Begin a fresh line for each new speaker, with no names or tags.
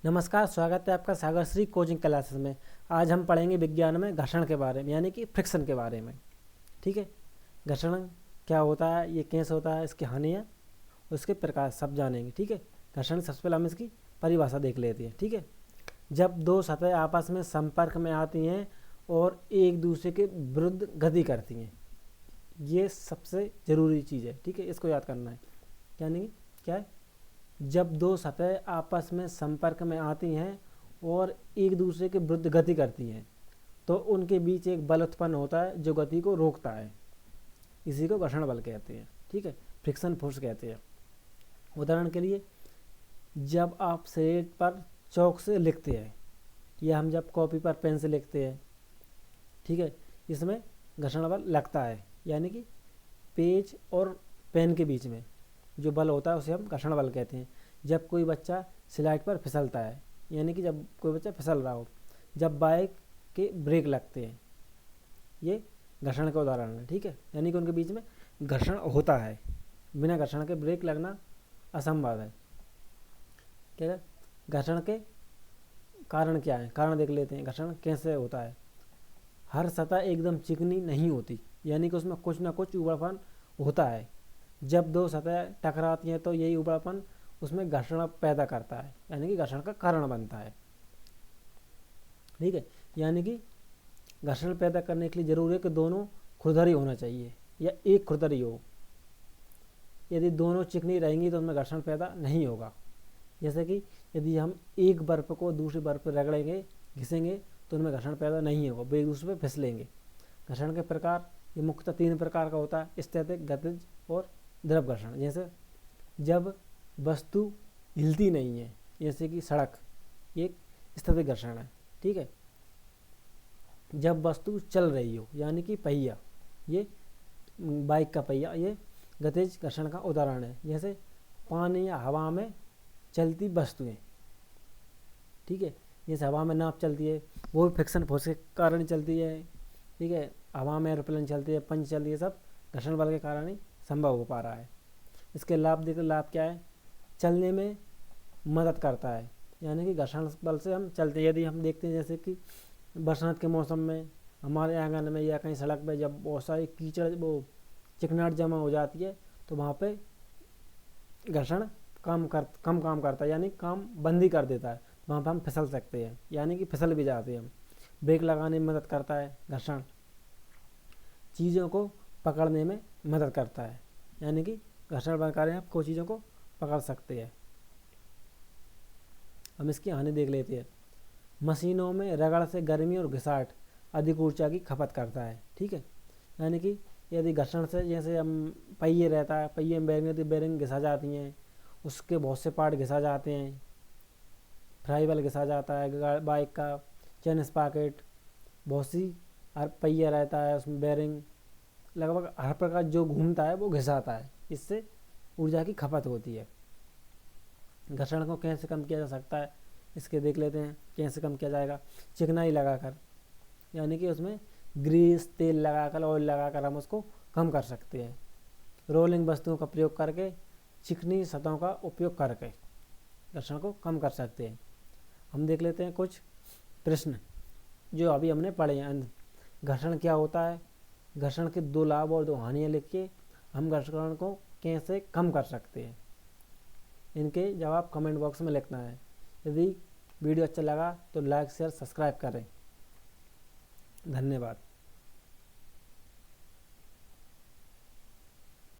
नमस्कार, स्वागत है आपका सागर श्री कोचिंग क्लासेस में। आज हम पढ़ेंगे विज्ञान में घर्षण के बारे में, यानी कि फ्रिक्शन के बारे में। ठीक है, घर्षण क्या होता है, ये कैसे होता है, इसकी हानियाँ, उसके प्रकार सब जानेंगे। ठीक है, घर्षण सबसे पहले हम इसकी परिभाषा देख लेते हैं। ठीक है, जब दो सतह आपस में संपर्क में आती हैं और एक दूसरे के विरुद्ध गति करती हैं, ये सबसे ज़रूरी चीज़ है। ठीक है, इसको याद करना है। यानी कि क्या है, जब दो सतह आपस में संपर्क में आती हैं और एक दूसरे के विरुद्ध गति करती हैं तो उनके बीच एक बल उत्पन्न होता है जो गति को रोकता है। इसी को घर्षण बल कहते हैं। ठीक है, फ्रिक्शन फोर्स कहते हैं। उदाहरण के लिए, जब आप स्लेट पर चौक से लिखते हैं या हम जब कॉपी पर पेन से लिखते हैं, ठीक है, इसमें घर्षण बल लगता है। यानी कि पेज और पेन के बीच में जो बल होता है उसे हम घर्षण बल कहते हैं। जब कोई बच्चा स्लाइड पर फिसलता है, यानी कि जब कोई बच्चा फिसल रहा हो, जब बाइक के ब्रेक लगते हैं, ये घर्षण का उदाहरण है। ठीक है, यानी कि उनके बीच में घर्षण होता है। बिना घर्षण के ब्रेक लगना असंभव है। क्या है, घर्षण के कारण क्या है, कारण देख लेते हैं। घर्षण कैसे होता है। हर सतह एकदम चिकनी नहीं होती, यानी कि उसमें कुछ ना कुछ उबड़ापन होता है। जब दो सतह टकराती हैं तो यही उबड़ापन उसमें घर्षण पैदा करता है, यानी कि घर्षण का कारण बनता है। ठीक है, यानी कि घर्षण पैदा करने के लिए जरूरी है कि दोनों खुरदरी होना चाहिए या एक खुरदरी हो। यदि दोनों चिकनी रहेंगी तो उसमें घर्षण पैदा नहीं होगा। जैसे कि यदि हम एक बर्फ को दूसरी बर्फ पर रगड़ेंगे, घिसेंगे, तो उनमें घर्षण पैदा नहीं होगा, वो एक दूसरे पर फिसलेंगे। घर्षण के प्रकार ये मुख्यतः 3 प्रकार का होता है: स्थैतिक, गतिज और द्रव घर्षण। जैसे जब वस्तु हिलती नहीं है, जैसे कि सड़क, एक स्थैतिक घर्षण है। ठीक है, जब वस्तु चल रही हो, यानी कि पहिया, ये बाइक का पहिया, ये गतिज घर्षण का उदाहरण है। जैसे पानी या हवा में चलती वस्तुएं, ठीक है, जैसे हवा में नाव चलती है, वो भी फ्रिक्शन फोर्स के कारण चलती है। ठीक है, हवा में एरोप्लेन चलती है, पंच चलती है, सब घर्षण बल के कारण ही संभव हो पा रहा है। इसके लाभ देखो, लाभ क्या है, चलने में मदद करता है, यानी कि घर्षण बल से हम चलते हैं। यदि हम देखते हैं जैसे कि बरसात के मौसम में हमारे आंगन में या कहीं सड़क पे जब बहुत सारी कीचड़, वो चिकनाहट जमा हो जाती है, तो वहाँ पे घर्षण कम काम करता है, यानी काम बंद ही कर देता है। वहाँ पर हम फिसल सकते हैं, यानी कि फिसल भी जाते हैं हम। ब्रेक लगाने में मदद करता है घर्षण। चीज़ों को पकड़ने में मदद करता है, यानी कि घर्षण बल कार्य आप कोई चीज़ों को पकड़ सकते हैं। हम इसकी हानि देख लेते हैं। मशीनों में रगड़ से गर्मी और घिसाट अधिक ऊर्जा की खपत करता है। ठीक है, यानी कि यदि घर्षण से, जैसे हम पहिए रहता है, पहिए में बेरिंग रहती है, बेरिंग घिसा जाती हैं, उसके बहुत से पार्ट घिसा जाते हैं। फ्राई बल घिसा जाता है बाइक का, चेन स्प्रॉकेट, बहुत सी हर पहिया रहता है, उसमें बेरिंग, लगभग हर प्रकार जो घूमता है वो घिसाता है। इससे ऊर्जा की खपत होती है। घर्षण को कैसे कम किया जा सकता है, इसके देख लेते हैं कैसे कम किया जाएगा। चिकनाई लगाकर, यानी कि उसमें ग्रीस, तेल लगाकर, ऑयल लगाकर हम उसको कम कर सकते हैं। रोलिंग वस्तुओं का प्रयोग करके, चिकनी सतहों का उपयोग करके घर्षण को कम कर सकते हैं। हम देख लेते हैं कुछ प्रश्न जो अभी हमने पढ़े हैं। घर्षण क्या होता है, घर्षण के 2 लाभ और 2 हानियाँ लिख के हम घर्षण को कैसे कम कर सकते हैं, इनके जवाब कमेंट बॉक्स में लिखना है। यदि वीडियो अच्छा लगा तो लाइक, शेयर, सब्सक्राइब करें। धन्यवाद।